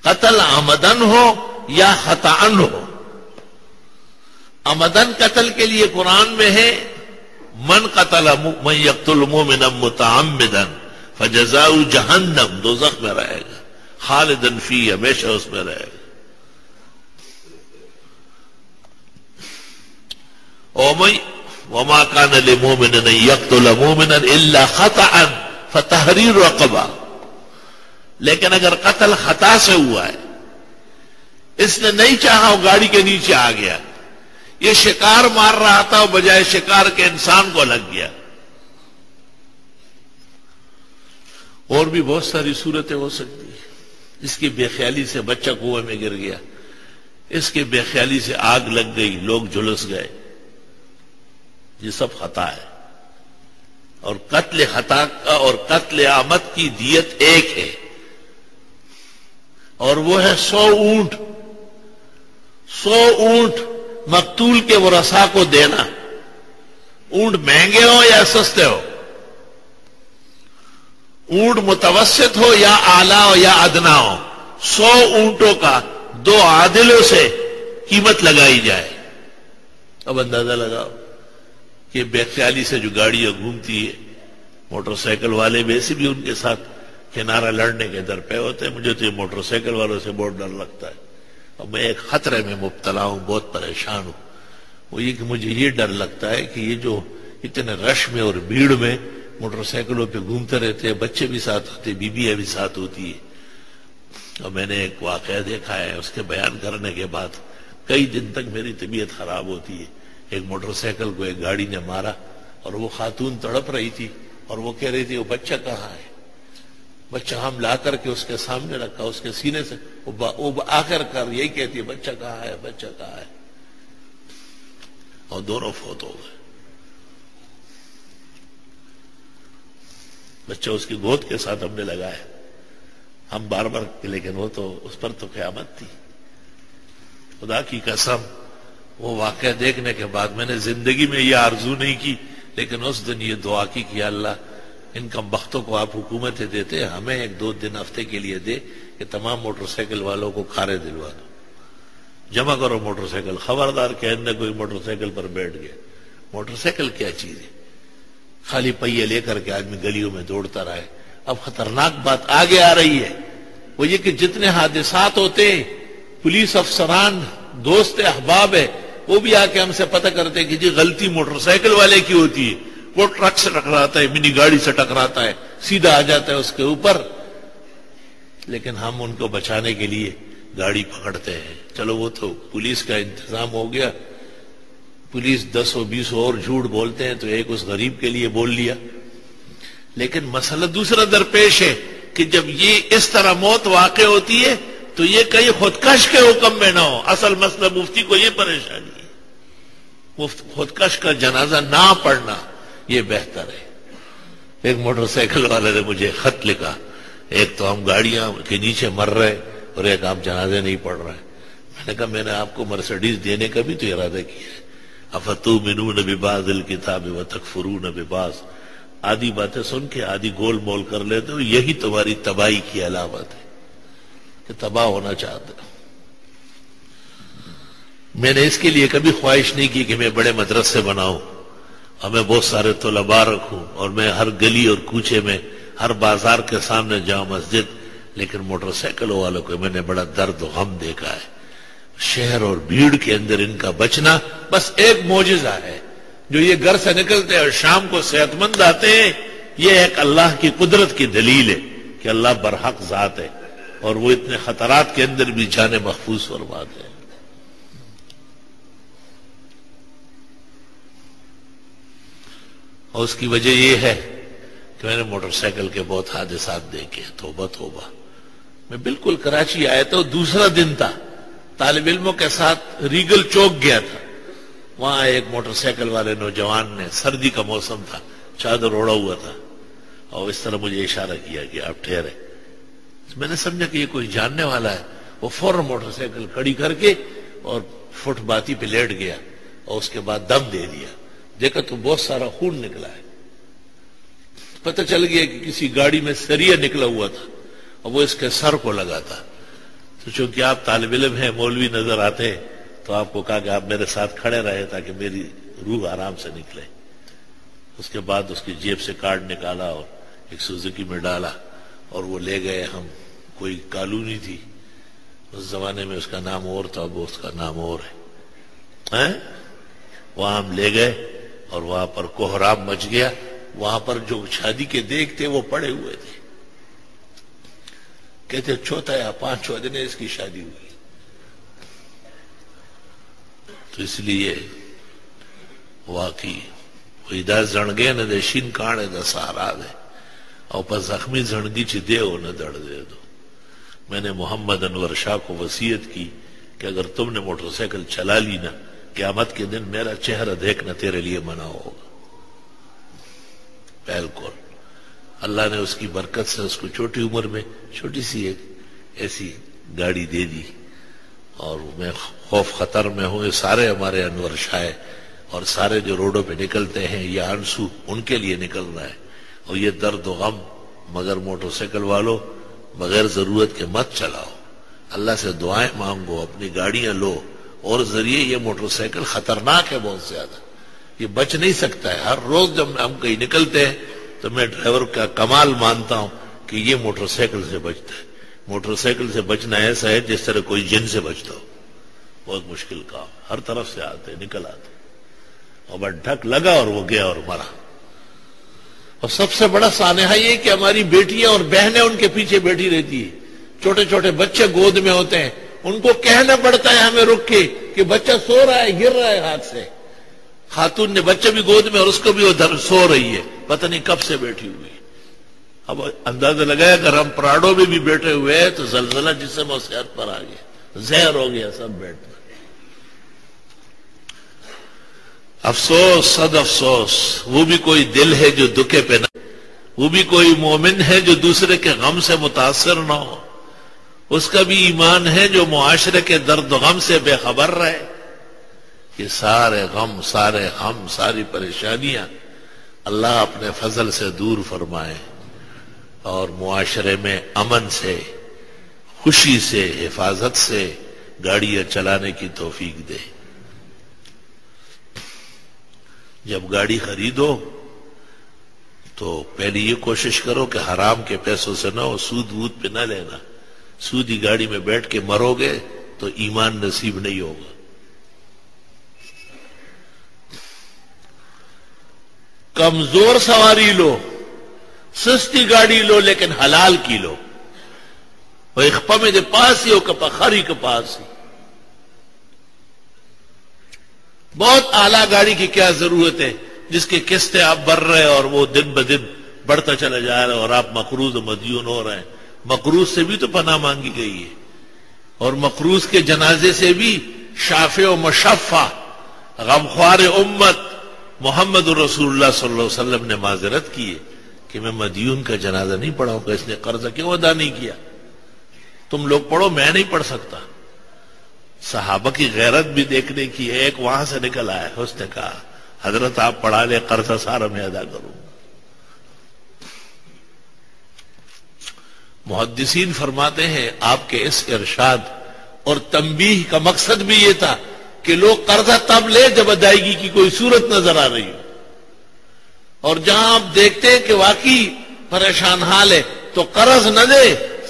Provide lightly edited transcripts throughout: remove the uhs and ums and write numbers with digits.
قتل آمدن ہو یا خطأن ہو. آمدن قتل کے لیے قرآن میں ہے من قتل من یقتل مؤمنا متعمدا فجزاؤ جہنم، دوزخ میں رہے گا، خالدن فی، ہمیشہ اس میں رہے گا. وما كان لمؤمن ان يقتل مؤمنا الا خطأ فتحرير رقبہ. لیکن اگر قتل خطا سے ہوا ہے، اس نے نہیں چاہا، وہ گاڑی کے نیچے آ گیا، یہ شکار مار رہا تھا، وہ بجائے شکار کے انسان کو لگ گیا. اور بھی بہت ساری صورتیں ہو سکتی ہیں. اس کی بے خیالی سے بچہ کنویں میں گر گیا، اس کے بے خیالی سے آگ لگ گئی، لوگ جھلس گئے. یہ سب خطا ہے. اور قتل خطا کا اور قتل عامد کی دیت ایک ہے، اور وہ ہے 100 اونٹ. 100 اونٹ مقتول کے ورثاء کو دینا. اونٹ مہنگے ہو یا سستے ہو، اونٹ متوسط ہو یا اعلیٰ ہو یا ادنا ہو، 100 اونٹوں کا 2 عادلوں سے قیمت لگائی جائے. اب اندازہ لگاؤ کہ بے خیالی سے جو گاڑیاں گھومتی ہے، موٹر سائیکل والے ویسے بھی ان کے ساتھ کنارہ لڑنے کے در پہ ہوتے ہیں. مجھے تو یہ موٹر سائیکل والوں سے بہت ڈر لگتا ہے، اور میں ایک خطرے میں مبتلا ہوں، بہت پریشان ہوں. وہ یہ کہ مجھے یہ ڈر لگتا ہے کہ یہ جو اتنے رش میں اور بھیڑ میں موٹر سائیکلوں پہ گھومتے رہتے ہیں، بچے بھی ساتھ ہوتے، بیویاں بھی ساتھ ہوتی ہے. اور میں نے ایک واقعہ دیکھا ہے، اس کے بیان کرنے کے بعد کئی دن تک میری طبیعت خراب ہوتی ہے. ایک موٹر سائیکل کو ایک گاڑی نے مارا، اور وہ خاتون تڑپ رہی تھی، اور وہ کہہ رہی تھی وہ بچہ کہاں ہے. بچہ ہم لا کر کے اس کے سامنے رکھا، اس کے سینے سے وہ آخر کر یہی کہتی ہے بچہ کہاں ہے، بچہ کہاں ہے. اور دونوں فوت ہو گئے. بچہ اس کی گود کے ساتھ ہم نے لگایا، ہم بار بار، لیکن وہ تو اس پر تو قیامت تھی. خدا کی قسم وہ واقعہ دیکھنے کے بعد میں نے زندگی میں یہ آرزو نہیں کی، لیکن اس دن یہ دعا کی کہ اللہ ان کم بختوں کو آپ حکومتیں دیتے، ہمیں 1-2 دن ہفتے کے لیے دے کہ تمام موٹر سائیکل والوں کو کھارے دلوا دو، جمع کرو موٹر سائیکل. خبردار کہ ان نے کوئی موٹر سائیکل پر بیٹھ گیا. موٹر سائیکل کیا چیز ہے؟ خالی پہیے لے کر کے آدمی گلیوں میں دوڑتا رہے. اب خطرناک بات آگے آ رہی ہے، وہ یہ کہ جتنے حادثات ہوتے ہیں، پولیس افسران دوست احباب ہے، وہ بھی آ کے ہم سے پتہ کرتے کہ جی غلطی موٹر سائیکل والے کی ہوتی ہے. وہ ٹرک سے ٹکراتا ہے، منی گاڑی سے ٹکراتا ہے، سیدھا آ جاتا ہے اس کے اوپر، لیکن ہم ان کو بچانے کے لیے گاڑی پکڑتے ہیں. چلو وہ تو پولیس کا انتظام ہو گیا، پولیس 10-20 اور جھوٹ بولتے ہیں تو ایک اس غریب کے لیے بول لیا. لیکن مسئلہ دوسرا درپیش ہے کہ جب یہ اس طرح موت واقع ہوتی ہے تو یہ کہیں خودکش کے حکم میں نہ ہو. اصل مسئلہ مفتی کو یہ پریشانی ہے، خودکش کا جنازہ نہ پڑھنا یہ بہتر ہے. ایک موٹر سائیکل والے نے مجھے خط لکھا، ایک تو ہم گاڑیاں کے نیچے مر رہے اور ایک آپ جنازے نہیں پڑھ رہے. میں نے کہا میں نے آپ کو مرسڈیز دینے کا بھی تو ارادہ کیا ہے. افتؤمنون ببعض الکتاب وتکفرون ببعض. آدھی باتیں سن کے آدھی گول مول کر لیتے ہو، یہی تمہاری تباہی کی علامت ہے کہ تباہ ہونا چاہتے ہو. میں نے اس کے لیے کبھی خواہش نہیں کی کہ میں بڑے مدرسے بناؤں اور میں بہت سارے طلباء رکھوں اور میں ہر گلی اور کوچے میں ہر بازار کے سامنے جاؤں مسجد. لیکن موٹر سائیکل والوں کو میں نے بڑا درد و غم دیکھا ہے. شہر اور بھیڑ کے اندر ان کا بچنا بس ایک معجزہ ہے. جو یہ گھر سے نکلتے ہیں اور شام کو صحت مند آتے ہیں، یہ ایک اللہ کی قدرت کی دلیل ہے کہ اللہ برحق ذات ہے اور وہ اتنے خطرات کے اندر بھی جانیں محفوظ فرماتے ہیں. اور اس کی وجہ یہ ہے کہ میں نے موٹر سائیکل کے بہت حادثات دیکھے. توبہ توبہ. میں بالکل کراچی آیا تھا، دوسرا دن تھا، طالب علموں کے ساتھ ریگل چوک گیا تھا. وہاں ایک موٹر سائیکل والے نوجوان نے، سردی کا موسم تھا، چادر اوڑا ہوا تھا اور اس طرح مجھے اشارہ کیا کہ آپ ٹھہرے. میں نے سمجھا کہ یہ کوئی جاننے والا ہے. وہ فوراً موٹر سائیکل کھڑی کر کے اور فٹ باتی پہ لیٹ گیا اور اس کے بعد دم دے دیا. دیکھا تو بہت سارا خون نکلا ہے. پتہ چل گیا کہ کسی گاڑی میں سریا نکلا ہوا تھا اور وہ اس کے سر کو لگا تھا. تو چونکہ آپ طالب علم ہیں، مولوی نظر آتے ہیں، تو آپ کو کہا کہ آپ میرے ساتھ کھڑے رہے تاکہ میری روح آرام سے نکلے۔ اس کے بعد اس کی جیب سے کارڈ نکالا اور ایک سوزوکی میں ڈالا اور وہ لے گئے۔ ہم کوئی کالونی تھی اس زمانے میں، اس کا نام اور تھا، اب اس کا نام اور ہے۔ وہاں ہم لے گئے اور وہاں پر کوہرام مچ گیا۔ وہاں پر جو شادی کے دیگ تھے وہ پڑے ہوئے تھے، کہتے چوتھا یا پانچواں دن اس کی شادی ہوئی۔ تو اس لیے واقعی ویدا زنگے نہ دے شین کانے دا سہارا دے اور پر زخمی زنگی چی دے ہو نہ دڑ دے دو۔ میں نے محمد انور شاہ کو وصیت کی کہ اگر تم نے موٹر سائیکل چلا لی نا، قیامت کے دن میرا چہرہ دیکھنا تیرے لیے منع ہوگا۔ بالکل اللہ نے اس کی برکت سے اس کو چھوٹی عمر میں چھوٹی سی ایک ایسی گاڑی دے دی، اور میں خوف خطر میں ہوں۔ یہ سارے ہمارے انور شاہ اور سارے جو روڈوں پہ نکلتے ہیں یہ آنسو ان کے لیے نکل رہا ہے اور یہ درد و غم، مگر موٹر سائیکل والوں بغیر ضرورت کے مت چلاؤ، اللہ سے دعائیں مانگو، اپنی گاڑیاں لو، اور ذریعے یہ موٹر سائیکل خطرناک ہے بہت زیادہ، یہ بچ نہیں سکتا ہے۔ ہر روز جب ہم کہیں نکلتے ہیں تو میں ڈرائیور کا کمال مانتا ہوں کہ یہ موٹر سائیکل سے بچتا ہے۔ موٹر سائیکل سے بچنا ایسا ہے جس طرح کوئی جن سے بچتا ہو، بہت مشکل کام، ہر طرف سے آتے نکل آتے، اور بس ڈھک لگا اور وہ گیا اور مرا۔ اور سب سے بڑا سانحہ یہ کہ ہماری بیٹیاں اور بہنیں ان کے پیچھے بیٹھی رہتی ہے، چھوٹے چھوٹے بچے گود میں ہوتے ہیں، ان کو کہنا پڑتا ہے ہمیں رک کے کہ بچہ سو رہا ہے، گر رہا ہے ہاتھ سے۔ خاتون نے بچہ بھی گود میں اور اس کو بھی وہ سو رہی ہے، پتہ نہیں کب سے بیٹھی ہوئی۔ اب اندازہ لگایا اگر ہم پراڈو میں بھی بیٹھے ہوئے ہیں تو زلزلہ جسم اور صحت پر آ گیا، زہر ہو گیا سب بیٹھنا۔ افسوس صد افسوس، وہ بھی کوئی دل ہے جو دکھے پہ نہ، وہ بھی کوئی مومن ہے جو دوسرے کے غم سے متاثر نہ ہو، اس کا بھی ایمان ہے جو معاشرے کے درد و غم سے بے خبر رہے۔ یہ سارے غم، سارے غم، ساری پریشانیاں اللہ اپنے فضل سے دور فرمائے اور معاشرے میں امن سے، خوشی سے، حفاظت سے گاڑیاں چلانے کی توفیق دے۔ جب گاڑی خریدو تو پہلے یہ کوشش کرو کہ حرام کے پیسوں سے نہ ہو، سود وود پہ نہ لینا۔ سودی گاڑی میں بیٹھ کے مرو گے تو ایمان نصیب نہیں ہوگا۔ کمزور سواری لو، سستی گاڑی لو، لیکن حلال کی لو۔ وہ اخپا میں دے پاس ہی ہو کپا خری کے پاس ہی۔ بہت اعلیٰ گاڑی کی کیا ضرورت ہے جس کی قسطیں آپ بھر رہے اور وہ دن بدن بڑھتا چلا جا رہا ہے اور آپ مقروض و مدیون ہو رہے ہیں۔ مقروض سے بھی تو پناہ مانگی گئی ہے، اور مقروض کے جنازے سے بھی شافع و مشفع غمخوار امت محمد رسول اللہ صلی اللہ علیہ وسلم نے معذرت کی ہے کہ میں مدیون کا جنازہ نہیں پڑھاؤں گا، اس نے قرضہ کیوں ادا نہیں کیا، تم لوگ پڑھو، میں نہیں پڑھ سکتا۔ صحابہ کی غیرت بھی دیکھنے کی ہے۔ ایک وہاں سے نکل آیا، اس نے کہا حضرت آپ پڑھا لے، قرضہ سارا میں ادا کروں۔ محدثین فرماتے ہیں آپ کے اس ارشاد اور تنبیہ کا مقصد بھی یہ تھا کہ لوگ قرضہ تب لے جب ادائیگی کی کوئی صورت نظر آ رہی ہو، اور جہاں آپ دیکھتے ہیں کہ واقعی پریشان حال ہے تو قرض نہ دے،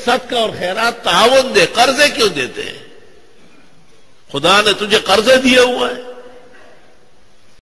صدقہ اور خیرات تعاون دے۔ قرضے کیوں دیتے ہیں؟ خدا نے تجھے قرضے دیے ہوا ہے،